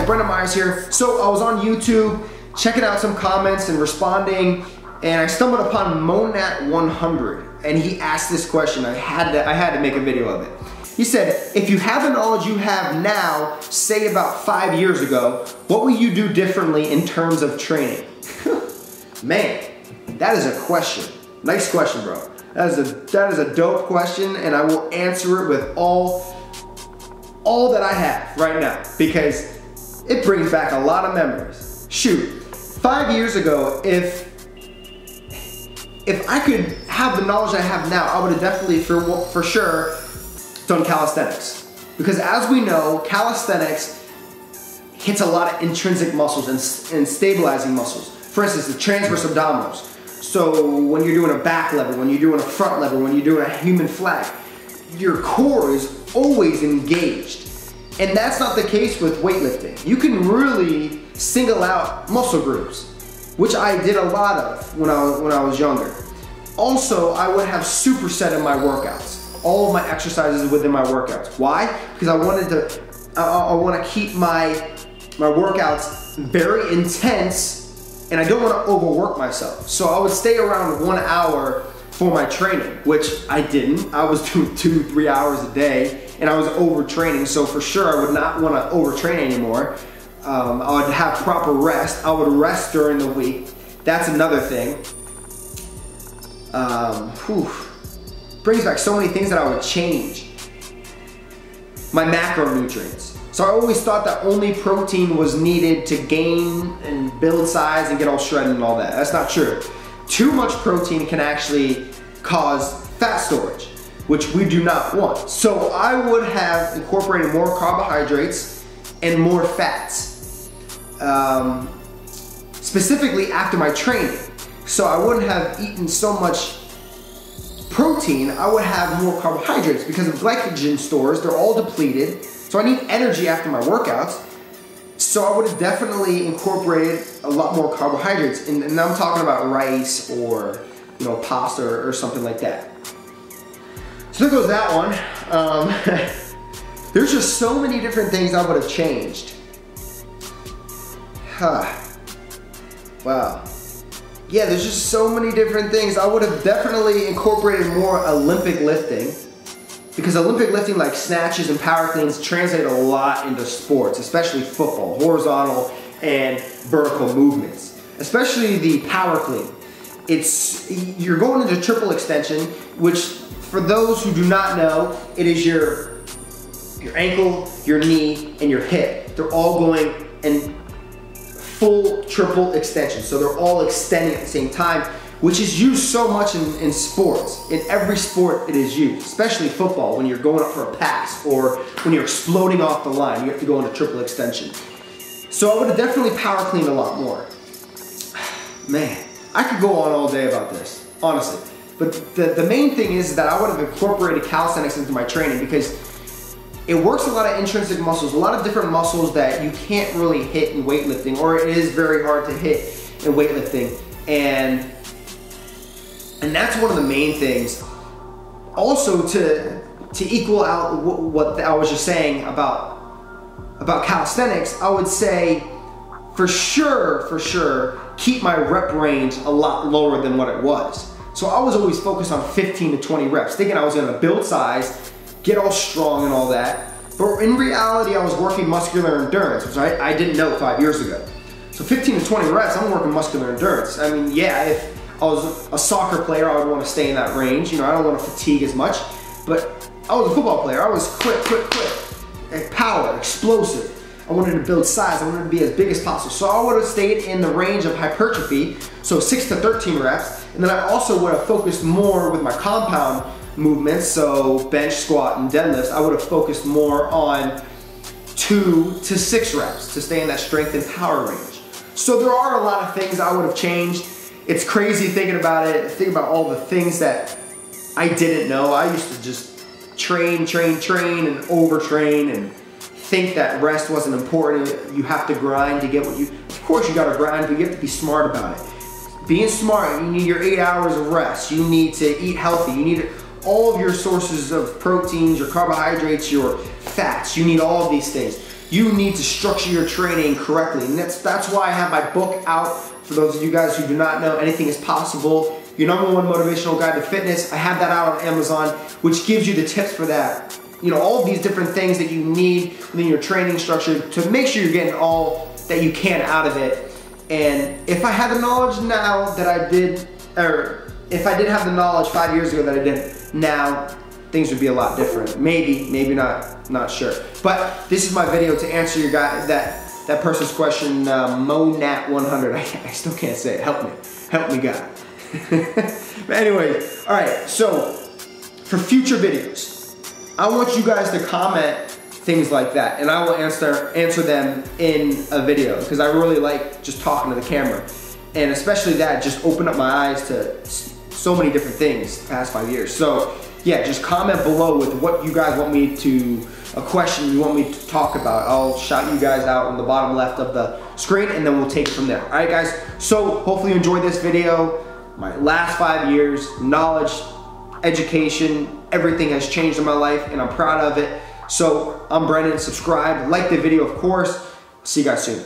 Brendan Meyers here. So I was on YouTube checking out some comments and responding, and I stumbled upon Monat100, and he asked this question. I had to make a video of it. He said, if you have the knowledge you have now, say about 5 years ago, what will you do differently in terms of training? Man, that is a question. Nice question, bro. That is a dope question, and I will answer it with all that I have right now, because it brings back a lot of memories. Shoot, 5 years ago, if I could have the knowledge I have now, I would have definitely, for sure, done calisthenics. Because as we know, calisthenics hits a lot of intrinsic muscles and stabilizing muscles. For instance, the transverse abdominals. So when you're doing a back lever, when you're doing a front lever, when you're doing a human flag, your core is always engaged. And that's not the case with weightlifting. You can really single out muscle groups, which I did a lot of when I was younger. Also, I would have superset in my workouts. All of my exercises within my workouts. Why? Because I want to keep my workouts very intense, and I don't want to overwork myself. So I would stay around 1 hour for my training, which I didn't. I was doing 2-3 hours a day, and I was overtraining. So for sure, I would not want to overtrain anymore. I would have proper rest. I would rest during the week. That's another thing. Brings back so many things that I would change. My macronutrients. So I always thought that only protein was needed to gain and build size and get all shredded and all that. That's not true. Too much protein can actually cause fat storage, which we do not want. So I would have incorporated more carbohydrates and more fats, specifically after my training. So I wouldn't have eaten so much protein, I would have more carbohydrates because of glycogen stores, they're all depleted. So I need energy after my workouts. So I would have definitely incorporated a lot more carbohydrates. And I'm talking about rice or pasta or something like that. So there goes that one. There's just so many different things I would have changed. Wow. Yeah, there's just so many different things. I would have definitely incorporated more Olympic lifting, because Olympic lifting like snatches and power cleans translate a lot into sports, especially football, horizontal and vertical movements, especially the power clean. You're going into triple extension, which for those who do not know, it is your ankle, your knee, and your hip. They're all going in full triple extension. So they're all extending at the same time, which is used so much in sports. In every sport it is used, especially football, when you're going up for a pass or when you're exploding off the line, you have to go into triple extension. So I would have definitely power cleaned a lot more. Man, I could go on all day about this, honestly. But the main thing is that I would have incorporated calisthenics into my training, because it works a lot of intrinsic muscles, a lot of different muscles that you can't really hit in weightlifting, or it is very hard to hit in weightlifting. And that's one of the main things. Also, to equal out what I was just saying about calisthenics, I would say for sure, keep my rep range a lot lower than what it was. So I was always focused on 15 to 20 reps, thinking I was gonna build size, get all strong and all that. But in reality, I was working muscular endurance, which I didn't know 5 years ago. So 15 to 20 reps, I'm working muscular endurance. I mean, yeah, if I was a soccer player, I would want to stay in that range. I don't want to fatigue as much. But I was a football player. I was quick, power, explosive. I wanted to build size. I wanted to be as big as possible. So I would have stayed in the range of hypertrophy, so 6 to 13 reps. And then I also would have focused more with my compound movements, so bench, squat, and deadlifts. I would have focused more on 2 to 6 reps to stay in that strength and power range. So there are a lot of things I would have changed. It's crazy thinking about it, thinking about all the things that I didn't know. I used to just train and overtrain and think that rest wasn't important. You have to grind to get what you, of course you gotta grind, but you have to be smart about it. Being smart, you need your 8 hours of rest. You need to eat healthy. You need all of your sources of proteins, your carbohydrates, your fats. You need all of these things. You need to structure your training correctly. And that's why I have my book out. For those of you guys who do not know, Anything is Possible, your #1 motivational guide to fitness. I have that out on Amazon, which gives you the tips for that. You know, all of these different things that you need within your training structure to make sure you're getting all that you can out of it. And if I had the knowledge now that I did, or if I did have the knowledge 5 years ago that I did now, things would be a lot different. Maybe not sure. But this is my video to answer your guy, that person's question, Monat100. I still can't say it. Help me, God. But anyway, all right. So for future videos, I want you guys to comment things like that, and I will answer them in a video, because I really like just talking to the camera, and especially that just opened up my eyes to so many different things the past 5 years. So yeah, just comment below with what you guys want me to, a question you want me to talk about. I'll shout you guys out on the bottom left of the screen, and then we'll take it from there. All right, guys, so hopefully you enjoyed this video. My last 5 years, knowledge, education, everything has changed in my life, and I'm proud of it. So I'm Brendan. Subscribe, like the video, of course. See you guys soon.